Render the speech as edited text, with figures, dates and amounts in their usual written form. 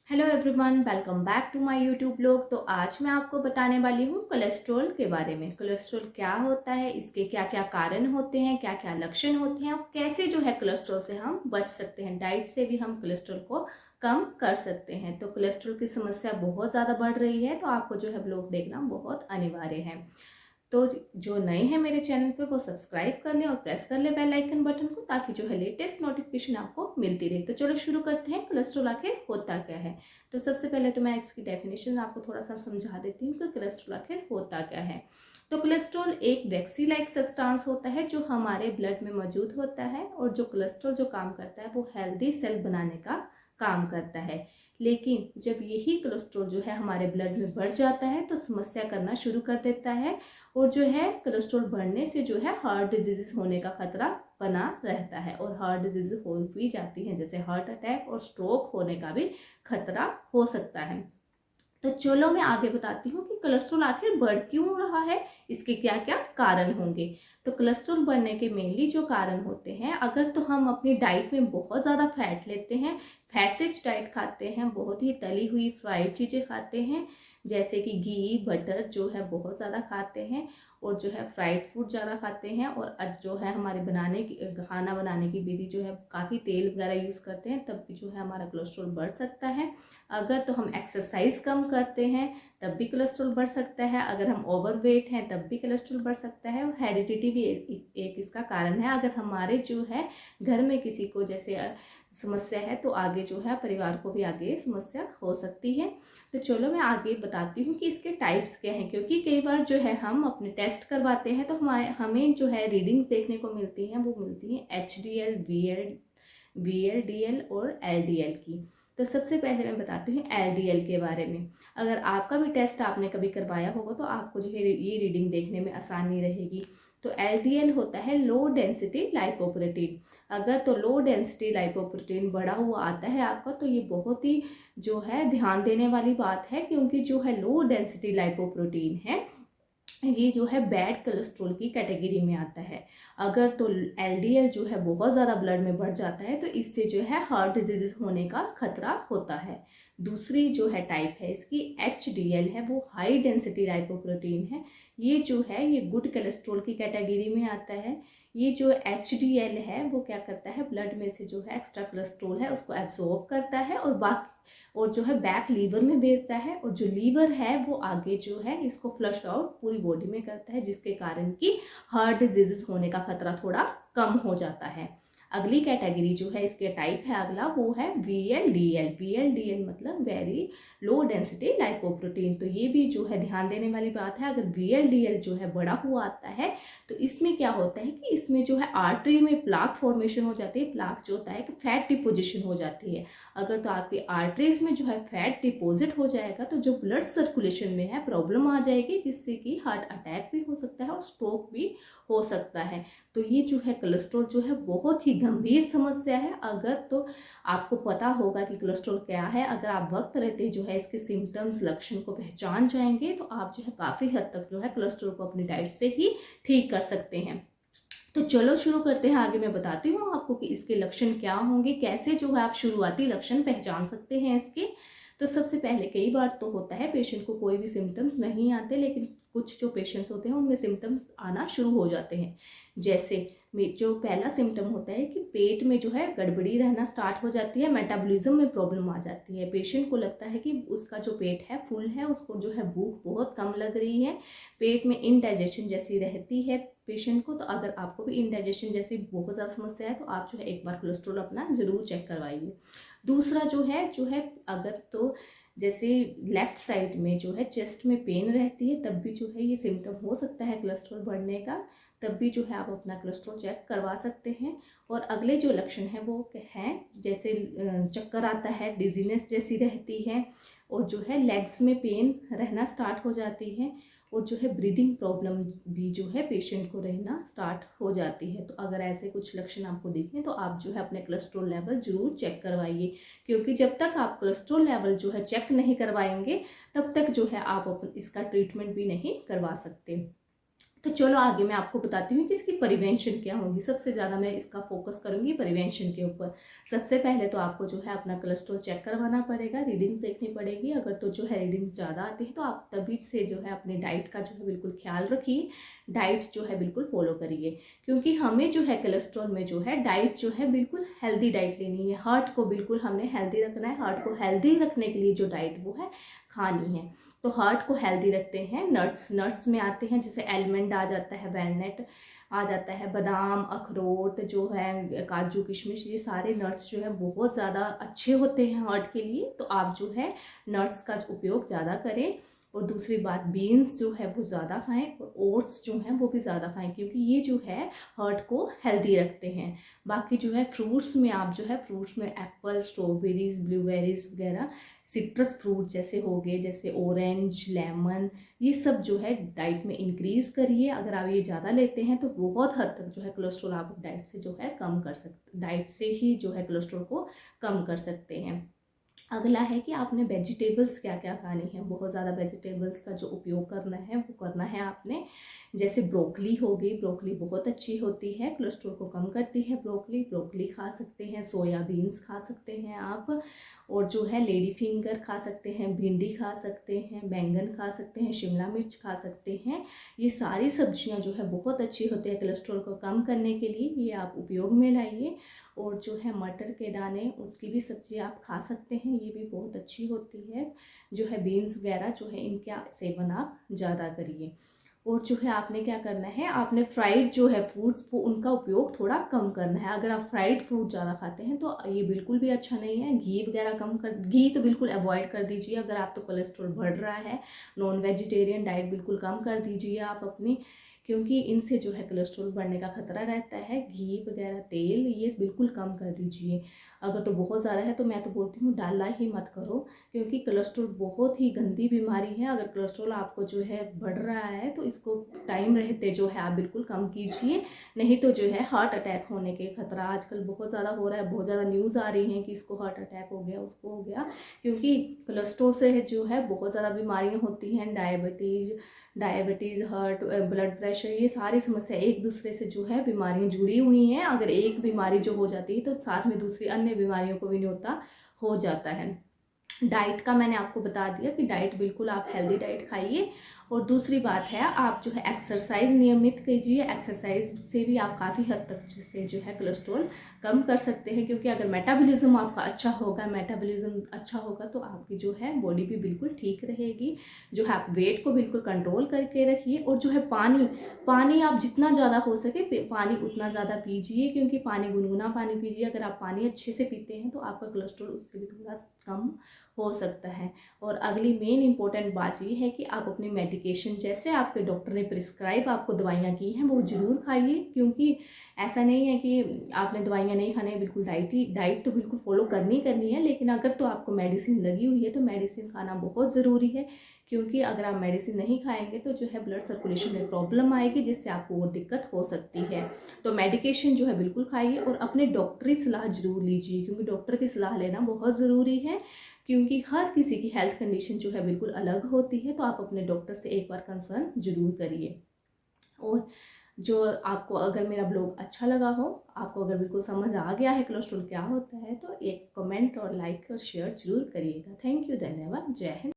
Hello everyone, welcome back to my YouTube blog. तो आज मैं आपको बताने वाली हूँ कोलेस्ट्रॉल के बारे में। कोलेस्ट्रॉल क्या होता है, इसके क्या क्या कारण होते हैं, क्या क्या लक्षण होते हैं और कैसे जो है कोलेस्ट्रॉल से हम बच सकते हैं। डाइट से भी हम कोलेस्ट्रॉल को कम कर सकते हैं। तो कोलेस्ट्रॉल की समस्या बहुत ज़्यादा बढ़ रही है, तो आपको जो है ब्लॉग देखना बहुत अनिवार्य है। तो जो नए हैं मेरे चैनल पे वो सब्सक्राइब कर लें और प्रेस कर लें बेल आइकन बटन को, ताकि जो है लेटेस्ट नोटिफिकेशन आपको मिलती रहे। तो चलो शुरू करते हैं। कोलेस्ट्रॉल आखिर होता क्या है। तो सबसे पहले तो मैं इसकी डेफिनेशन आपको थोड़ा सा समझा देती हूँ कि कोलेस्ट्रॉल आखिर होता क्या है। तो कोलेस्ट्रॉल एक वैक्सी लाइक सब्सटेंस होता है जो हमारे ब्लड में मौजूद होता है, और जो कोलेस्ट्रॉल जो काम करता है वो हेल्दी सेल बनाने का काम करता है। लेकिन जब यही कोलेस्ट्रॉल जो है हमारे ब्लड में बढ़ जाता है तो समस्या करना शुरू कर देता है, और जो है कोलेस्ट्रॉल बढ़ने से जो है हार्ट डिजीज होने का खतरा बना रहता है, और हार्ट डिजीज हो भी जाती हैं, जैसे हार्ट अटैक और स्ट्रोक होने का भी खतरा हो सकता है। तो चलो मैं आगे बताती हूँ कि कोलेस्ट्रॉल आखिर बढ़ क्यों रहा है, इसके क्या क्या कारण होंगे। तो कोलेस्ट्रॉल बढ़ने के मेनली जो कारण होते हैं, अगर तो हम अपनी डाइट में बहुत ज़्यादा फैट लेते हैं, फैट रिच डाइट खाते हैं, बहुत ही तली हुई फ्राइड चीज़ें खाते हैं, जैसे कि घी बटर जो है बहुत ज़्यादा खाते हैं, और जो है फ्राइड फूड ज़्यादा खाते हैं, और जो है हमारे बनाने की खाना बनाने की विधि जो है काफ़ी तेल वगैरह यूज़ करते हैं, तब भी जो है हमारा कोलेस्ट्रॉल बढ़ सकता है। अगर तो हम एक्सरसाइज कम करते हैं तब भी कोलेस्ट्रॉल बढ़ सकता है। अगर हम ओवरवेट हैं तब भी कोलेस्ट्रॉल बढ़ सकता है। और हेरिडिटी भी एक इसका कारण है। अगर हमारे जो है घर में किसी को जैसे समस्या है तो आगे जो है परिवार को भी आगे समस्या हो सकती है। तो चलो मैं आगे बताती हूँ कि इसके टाइप्स क्या हैं, क्योंकि कई बार जो है हम अपने टेस्ट करवाते हैं तो हमें जो है रीडिंग्स देखने को मिलती हैं, वो मिलती हैं HDL, VLDL और LDL की। तो सबसे पहले मैं बताती हूँ LDL के बारे में। अगर आपका भी टेस्ट आपने कभी करवाया होगा तो आपको जो है ये रीडिंग देखने में आसानी रहेगी। तो LDL होता है लो डेंसिटी लाइपोप्रोटीन। अगर तो लो डेंसिटी लाइपोप्रोटीन बढ़ा हुआ आता है आपका, तो ये बहुत ही जो है ध्यान देने वाली बात है, क्योंकि जो है लो डेंसिटी लाइपोप्रोटीन है ये जो है बैड कोलेस्ट्रॉल की कैटेगरी में आता है। अगर तो LDL जो है बहुत ज़्यादा ब्लड में बढ़ जाता है तो इससे जो है हार्ट डिजीज होने का खतरा होता है। दूसरी जो है टाइप है इसकी HDL है, वो हाई डेंसिटी लाइपोप्रोटीन है। ये जो है ये गुड कोलेस्ट्रॉल की कैटेगरी में आता है। ये जो HDL है वो क्या करता है, ब्लड में से जो है एक्स्ट्रा कोलेस्ट्रॉल है उसको एब्जॉर्ब करता है और बाकी और जो है बैक लीवर में भेजता है, और जो लीवर है वो आगे जो है इसको फ्लश आउट पूरी बॉडी में करता है, जिसके कारण कि हार्ट डिजीजेस होने का खतरा थोड़ा कम हो जाता है। अगली कैटेगरी जो है इसके टाइप है अगला, वो है VLDL। VLDL मतलब वेरी लो डेंसिटी लाइपोप्रोटीन। तो ये भी जो है ध्यान देने वाली बात है। अगर VLDL जो है बढ़ा हुआ आता है तो इसमें क्या होता है कि इसमें जो है आर्टरी में प्लाक फॉर्मेशन हो जाती है। प्लाक जो होता है कि फैट डिपोजिशन हो जाती है। अगर तो आपकी आर्टरीज में जो है फैट डिपॉजिट हो जाएगा तो जो ब्लड सर्कुलेशन में है प्रॉब्लम आ जाएगी, जिससे कि हार्ट अटैक भी हो सकता है और स्ट्रोक भी हो सकता है। तो ये जो है कोलेस्ट्रॉल जो है बहुत ही गंभीर समस्या है। अगर तो आपको पता होगा कि कोलेस्ट्रॉल क्या है, अगर आप वक्त रहते जो है इसके सिम्टम्स लक्षण को पहचान जाएंगे तो आप जो है काफ़ी हद तक जो है कोलेस्ट्रॉल को अपनी डाइट से ही ठीक कर सकते हैं। तो चलो शुरू करते हैं। आगे मैं बताती हूँ आपको कि इसके लक्षण क्या होंगे, कैसे जो है आप शुरुआती लक्षण पहचान सकते हैं इसके। तो सबसे पहले कई बार तो होता है पेशेंट को कोई भी सिम्टम्स नहीं आते, लेकिन कुछ जो पेशेंट्स होते हैं उनमें सिम्टम्स आना शुरू हो जाते हैं। जैसे जो पहला सिम्टम होता है कि पेट में जो है गड़बड़ी रहना स्टार्ट हो जाती है, मेटाबॉलिज्म में प्रॉब्लम आ जाती है। पेशेंट को लगता है कि उसका जो पेट है फुल है, उसको जो है भूख बहुत कम लग रही है, पेट में इनडाइजेशन जैसी रहती है पेशेंट को। तो अगर आपको भी इनडाइजेशन जैसी बहुत ज़्यादा समस्या है तो आप जो है एक बार कोलेस्ट्रॉल अपना ज़रूर चेक करवाइए। दूसरा जो है अगर तो जैसे लेफ्ट साइड में जो है चेस्ट में पेन रहती है, तब भी जो है ये सिम्टम हो सकता है कोलेस्ट्रॉल बढ़ने का। तब भी जो है आप अपना कोलेस्ट्रॉल चेक करवा सकते हैं। और अगले जो लक्षण हैं वो हैं जैसे चक्कर आता है, डिजीनेस जैसी रहती है, और जो है लेग्स में पेन रहना स्टार्ट हो जाती है, और जो है ब्रीदिंग प्रॉब्लम भी जो है पेशेंट को रहना स्टार्ट हो जाती है। तो अगर ऐसे कुछ लक्षण आपको दिखें तो आप जो है अपने कोलेस्ट्रॉल लेवल जरूर चेक करवाइए, क्योंकि जब तक आप कोलेस्ट्रॉल लेवल जो है चेक नहीं करवाएंगे तब तक जो है आप इसका ट्रीटमेंट भी नहीं करवा सकते। तो चलो आगे मैं आपको बताती हूँ कि इसकी प्रिवेंशन क्या होगी। सबसे ज़्यादा मैं इसका फोकस करूँगी प्रिवेंशन के ऊपर। सबसे पहले तो आपको जो है अपना कोलेस्ट्रॉल चेक करवाना पड़ेगा, रीडिंग्स देखनी पड़ेगी। अगर तो जो है रीडिंग्स ज़्यादा आती है तो आप तभी से जो है अपने डाइट का जो है बिल्कुल ख्याल रखिए, डाइट जो है बिल्कुल फॉलो करिए। क्योंकि हमें जो है कोलेस्ट्रॉल में जो है डाइट जो है बिल्कुल हेल्दी डाइट लेनी है। हार्ट को बिल्कुल हमने हेल्दी रखना है। हार्ट को हेल्दी रखने के लिए जो डाइट वो है खानी है। तो हार्ट को हेल्दी रखते हैं नट्स। नट्स में आते हैं जैसे एलमंड आ जाता है, वैलनट आ जाता है, बादाम, अखरोट जो है, काजू किशमिश, ये सारे नट्स जो है बहुत ज़्यादा अच्छे होते हैं हार्ट के लिए। तो आप जो है नट्स का उपयोग ज़्यादा करें। और दूसरी बात, बीन्स जो है वो ज़्यादा खाएं और ओट्स जो हैं वो भी ज़्यादा खाएं, क्योंकि ये जो है हार्ट को हेल्दी रखते हैं। बाकी जो है फ्रूट्स में आप जो है फ्रूट्स में एप्पल, स्ट्रॉबेरीज, ब्लूबेरीज वगैरह, सिट्रस फ्रूट जैसे हो गए, जैसे ऑरेंज, लेमन, ये सब जो है डाइट में इंक्रीज़ करिए। अगर आप ये ज़्यादा लेते हैं तो बहुत हद तक जो है कोलेस्ट्रॉल आप डाइट से जो है कम कर सकते, डाइट से ही जो है कोलेस्ट्रॉल को कम कर सकते हैं। अगला है कि आपने वेजिटेबल्स क्या क्या खानी है। बहुत ज़्यादा वेजिटेबल्स का जो उपयोग करना है वो करना है आपने। जैसे ब्रोकली हो गई, ब्रोकली बहुत अच्छी होती है, कोलेस्ट्रॉल को कम करती है। ब्रोकली ब्रोकली खा सकते हैं, सोयाबीन्स खा सकते हैं आप, और जो है लेडी फिंगर खा सकते हैं, भिंडी खा सकते हैं, बैंगन खा सकते हैं, शिमला मिर्च खा सकते हैं। ये सारी सब्जियां जो है बहुत अच्छी होती है कोलेस्ट्रॉल को कम करने के लिए, ये आप उपयोग में लाइए। और जो है मटर के दाने, उसकी भी सब्जी आप खा सकते हैं, ये भी बहुत अच्छी होती है। जो है बीन्स वगैरह जो है इनका सेवन आप ज़्यादा करिए। और जो है आपने क्या करना है, आपने फ्राइड जो है फूड्स वो उनका उपयोग थोड़ा कम करना है। अगर आप फ्राइड फूड ज़्यादा खाते हैं तो ये बिल्कुल भी अच्छा नहीं है। घी वगैरह कम कर, घी तो बिल्कुल अवॉइड कर दीजिए। अगर आप तो कोलेस्ट्रॉल बढ़ रहा है, नॉन वेजिटेरियन डाइट बिल्कुल कम कर दीजिए आप अपनी, क्योंकि इनसे जो है कोलेस्ट्रॉल बढ़ने का खतरा रहता है। घी वगैरह, तेल, ये बिल्कुल कम कर दीजिए। अगर तो बहुत ज़्यादा है तो मैं तो बोलती हूँ डालना ही मत करो, क्योंकि कोलेस्ट्रॉल बहुत ही गंदी बीमारी है। अगर कोलेस्ट्रॉल आपको जो है बढ़ रहा है तो इसको टाइम रहते जो है आप बिल्कुल कम कीजिए, नहीं तो जो है हार्ट अटैक होने के खतरा आजकल बहुत ज़्यादा हो रहा है। बहुत ज़्यादा न्यूज़ आ रही हैं कि इसको हार्ट अटैक हो गया, उसको हो गया, क्योंकि कोलेस्ट्रॉल से जो है बहुत ज़्यादा बीमारियाँ होती हैं। डायबिटीज़, हार्ट, ब्लड प्रेशर, ये सारी समस्या एक दूसरे से जो है बीमारियाँ जुड़ी हुई हैं। अगर एक बीमारी जो हो जाती है तो साथ में दूसरी अन्य बीमारियों को भी न्योता हो जाता है। डाइट का मैंने आपको बता दिया कि डाइट बिल्कुल आप हेल्दी डाइट खाइए। और दूसरी बात है, आप जो है एक्सरसाइज नियमित कीजिए। एक्सरसाइज से भी आप काफ़ी हद तक से जो है कोलेस्ट्रॉल कम कर सकते हैं, क्योंकि अगर मेटाबॉलिज्म आपका अच्छा होगा, मेटाबॉलिज्म अच्छा होगा तो आपकी जो है बॉडी भी बिल्कुल ठीक रहेगी। जो है आप वेट को बिल्कुल कंट्रोल करके रखिए। और जो है पानी आप जितना ज़्यादा हो सके पानी उतना ज़्यादा पीजिए, क्योंकि पानी, गुनगुना पानी पीजिए। अगर आप पानी अच्छे से पीते हैं तो आपका कोलेस्ट्रॉल उससे भी थोड़ा कम हो सकता है। और अगली मेन इंपॉर्टेंट बात ये है कि आप अपनी मेडिकेशन, जैसे आपके डॉक्टर ने प्रिस्क्राइब आपको दवाइयाँ की हैं, वो ज़रूर खाइए। क्योंकि ऐसा नहीं है कि आपने दवाइयाँ नहीं खानी है, बिल्कुल डाइट तो बिल्कुल फॉलो करनी है। लेकिन अगर तो आपको मेडिसिन लगी हुई है तो मेडिसिन खाना बहुत ज़रूरी है, क्योंकि अगर आप मेडिसिन नहीं खाएंगे तो जो है ब्लड सर्कुलेशन में प्रॉब्लम आएगी, जिससे आपको और दिक्कत हो सकती है। तो मेडिकेशन जो है बिल्कुल खाइए और अपने डॉक्टरी सलाह जरूर लीजिए, क्योंकि डॉक्टर की सलाह लेना बहुत ज़रूरी है। क्योंकि हर किसी की हेल्थ कंडीशन जो है बिल्कुल अलग होती है। तो आप अपने डॉक्टर से एक बार कंसर्न जरूर करिए। और जो आपको अगर मेरा ब्लॉग अच्छा लगा हो, आपको अगर बिल्कुल समझ आ गया है कोलेस्ट्रॉल क्या होता है, तो एक कमेंट और लाइक और शेयर जरूर करिएगा। थैंक यू, धन्यवाद, जय हिंद।